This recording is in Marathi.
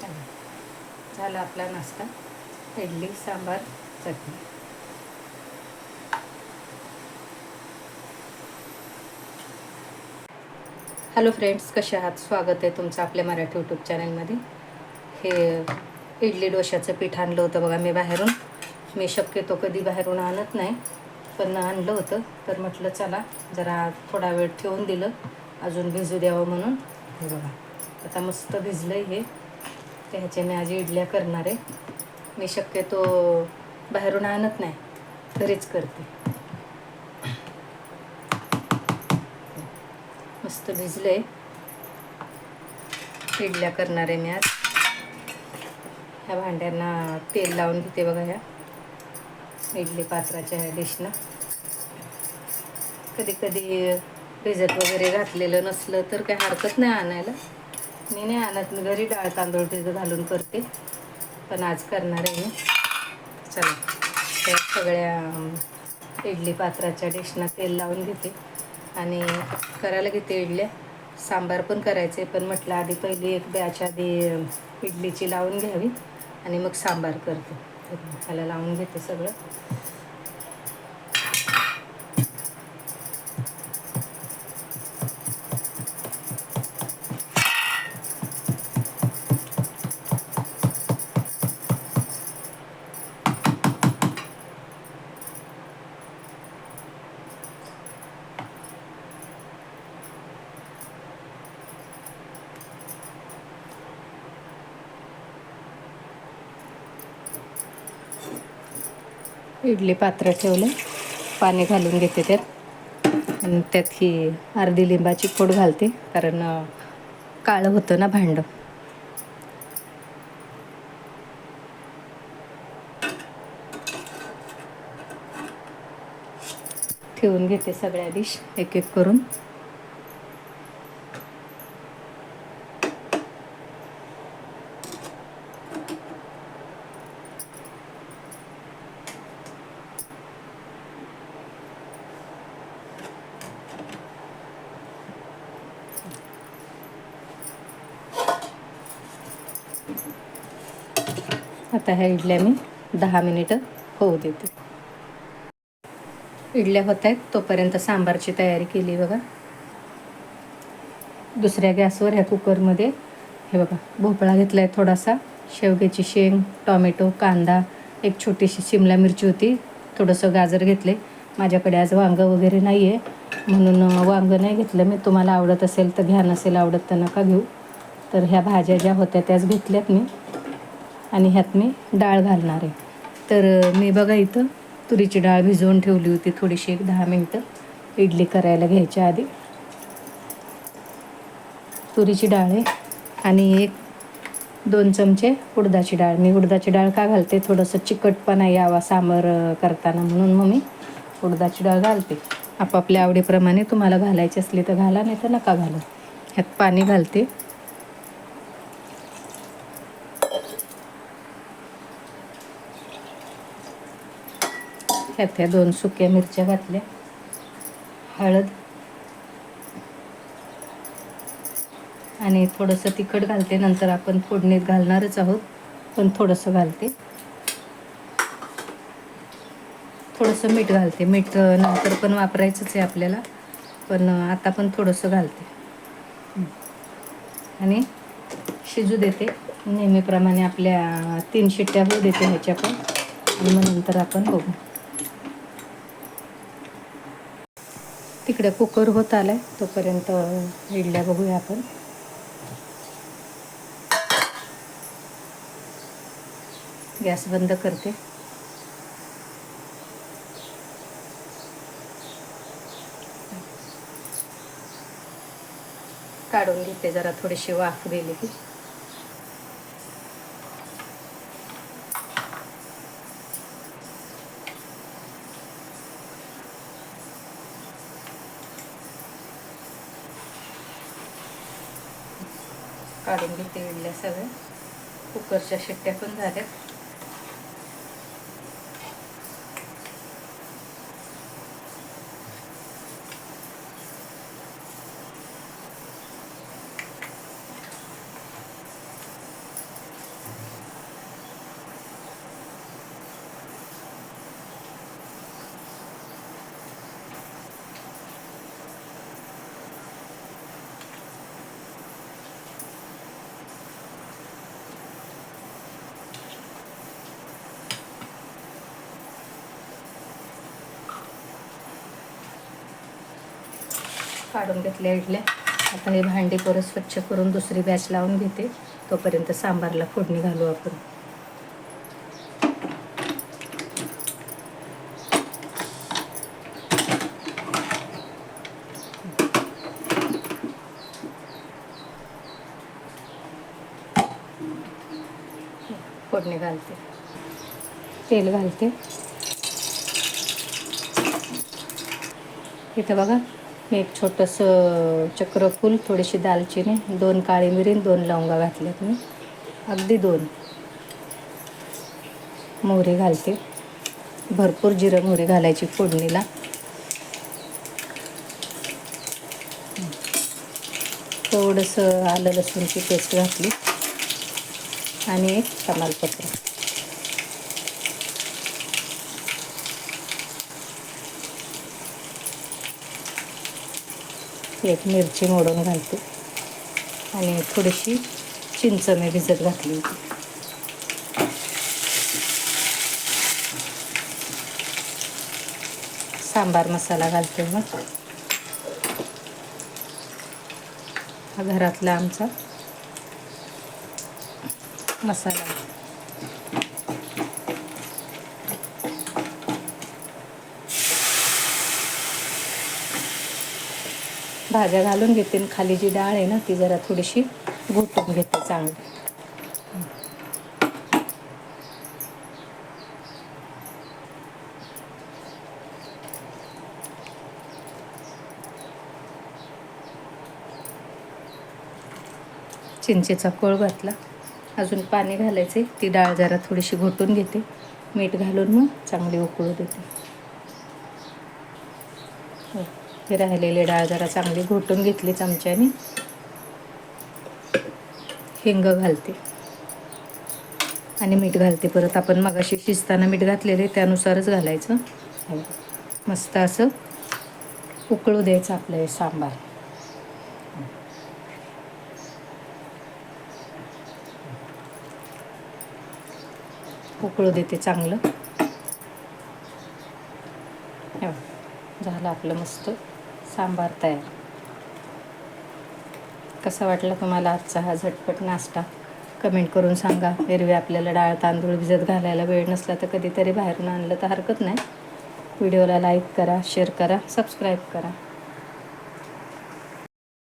झाला आपला नाश्ता, इडली सांबार चटणी. हॅलो फ्रेंड्स, कसे आहात? स्वागत आहे तुमचं आपल्या मराठी यूट्यूब चॅनलमध्ये. हे इडली डोशाचं पीठ आणलं होतं बघा मी बाहेरून. मी शक्यतो कधी बाहेरून आणत नाही, पण आणलं होतं तर म्हटलं चला जरा थोडा वेळ ठेवून दिलं अजून भिजू द्यावं म्हणून. हे बघा आता मस्त भिजलं हे. त्याचे मी आज इडल्या करणार आहे. मी शक्यतो बाहेरून आणत नाही, घरीच करते. मस्त भिजले. इडल्या करणार आहे मी आज. ह्या भांड्यांना तेल लावून घेते बघा, ह्या इडली पात्राच्या ह्या डिशनं. कधी कधी भिजत वगैरे घातलेलं नसलं तर काही हरकत नाही आणायला. मी नाही आणत, मी घरी डाळ तांदूळ भिजत घालून करते, पण आज करणार आहे मी. चला त्या सगळ्या इडली पात्राच्या डिशना तेल लावून घेते आणि करायला घेते इडल्या. सांबार पण करायचे, पण म्हटलं आधी पहिली एक बॅच आधी इडलीची लावून घ्यावी आणि मग सांबार करते. ह्याला लावून घेते सगळं. इडली पात्र ठेवलं, पाणी घालून घेते त्यात आणि त्यात ही अर्धी लिंबाची फोड घालते, कारण काळं होतं ना भांडं. ठेवून घेते सगळ्या डिश एक एक करून. आता ह्या इडल्या मी 10 मिनिटं होऊ देते. इडल्या होत आहेत तोपर्यंत सांबारची तयारी केली बघा. दुसऱ्या गॅसवर ह्या कुकरमध्ये हे बघा भोपळा घेतला आहे थोडासा, शेवग्याची शेंग, टॉमॅटो, कांदा, एक छोटीशी शिमला मिरची होती, थोडंसं गाजर घेतले. माझ्याकडे आज वांगं वगैरे नाही आहे म्हणून वांगं नाही घेतलं मी. तुम्हाला आवडत असेल तर घ्या, नसेल आवडत तर नका घेऊ. तर ह्या भाज्या ज्या होत्या त्याच घेतल्यात मी आणि ह्यात मी डाळ घालणार आहे. तर मी बघा इथं तुरीची डाळ भिजवून ठेवली होती थोडीशी, एक 10 मिनटं इडली करायला घ्यायच्या आधी. तुरीची डाळ आहे आणि 1-2 चमचे उडदाची डाळ. मी उडदाची डाळ का घालते, थोडंसं चिकटपणा यावा सांबार करताना म्हणून मग मी उडदाची डाळ घालते. आपापल्या आवडीप्रमाणे तुम्हाला घालायची असली तर घाला, नाही तर नका घाला. ह्यात पाणी घालते. ह्यात 2 सुक्या मिरच्या घातल्या, हळद आणि थोडंसं तिखट घालते. नंतर आपण फोडणीत घालणारच आहोत, पण थोडंसं घालते. थोडंसं मीठ घालते. मीठ नंतर पण वापरायचंच आहे आपल्याला, पण आता पण थोडंसं घालते आणि शिजू देते. नेहमीप्रमाणे आपल्या 3 शिट्ट्या होऊ देते ह्याच्या पण, आणि मग नंतर आपण बघू. तिकडे कुकर होत आलाय तोपर्यंत इडल्या बघूया आपण. गॅस बंद करते. काढून घेते जरा थोडीशी वाफ गेली की. काढून घेते इडल्या सगळ्या. कुकरच्या शिट्ट्या पण झाल्या. काढून घेतल्या इडल्या. आता हे भांडी परत स्वच्छ करून दुसरी बॅच लावून घेते. तोपर्यंत सांबारला फोडणी घालू आपण. फोडणी घालते, तेल घालते. इथं बघा मी एक छोटंसं चक्रफूल, थोडीशी दालचिनी, 2 काळी मिरी, 2 लवंगा घातल्यात मी, अगदी 2. मोहरी घालते, भरपूर जिरं मोहरी घालायची फोडणीला. थोडंसं आलं लसूणची पेस्ट घातली आणि एक तमालपत्र. एक मिरची मोडून घालते आणि थोडीशी चिंच मी भिजत घातली होती. सांबार मसाला घालते मग. हा घरातला आमचा मसाला. भाज्या घालून घेते आणि खाली जी डाळ आहे ना ती जरा थोडीशी घोटून घेते चांगली. चिंचेचा कोळ घातला, अजून पाणी घालायचे. ती डाळ जरा थोडीशी घोटून घेते, मीठ घालून मग चांगली उकळू देते. हे राहिलेली डाळ जरा चांगली घोटून घेतली चमच्याने. हिंग घालते आणि मीठ घालते परत. आपण मगाशी शिजताना मीठ घातलेले त्यानुसारच घालायचं. मस्त असं उकळू द्यायचं आपलं हे सांबार. उकळू देते चांगलं. झालं आपलं मस्त सांबार तयार. कसा वाटला तुम्हाला आजचा हा झटपट नाश्ता? कमेंट करून सांगा. एरवी आपल्याला डाळ तांदूळ भिजत घालायला वेळ नसला तर कधीतरी बाहेरून आणलं तर हरकत नाही. व्हिडिओला लाईक करा, शेअर करा, सबस्क्राईब करा.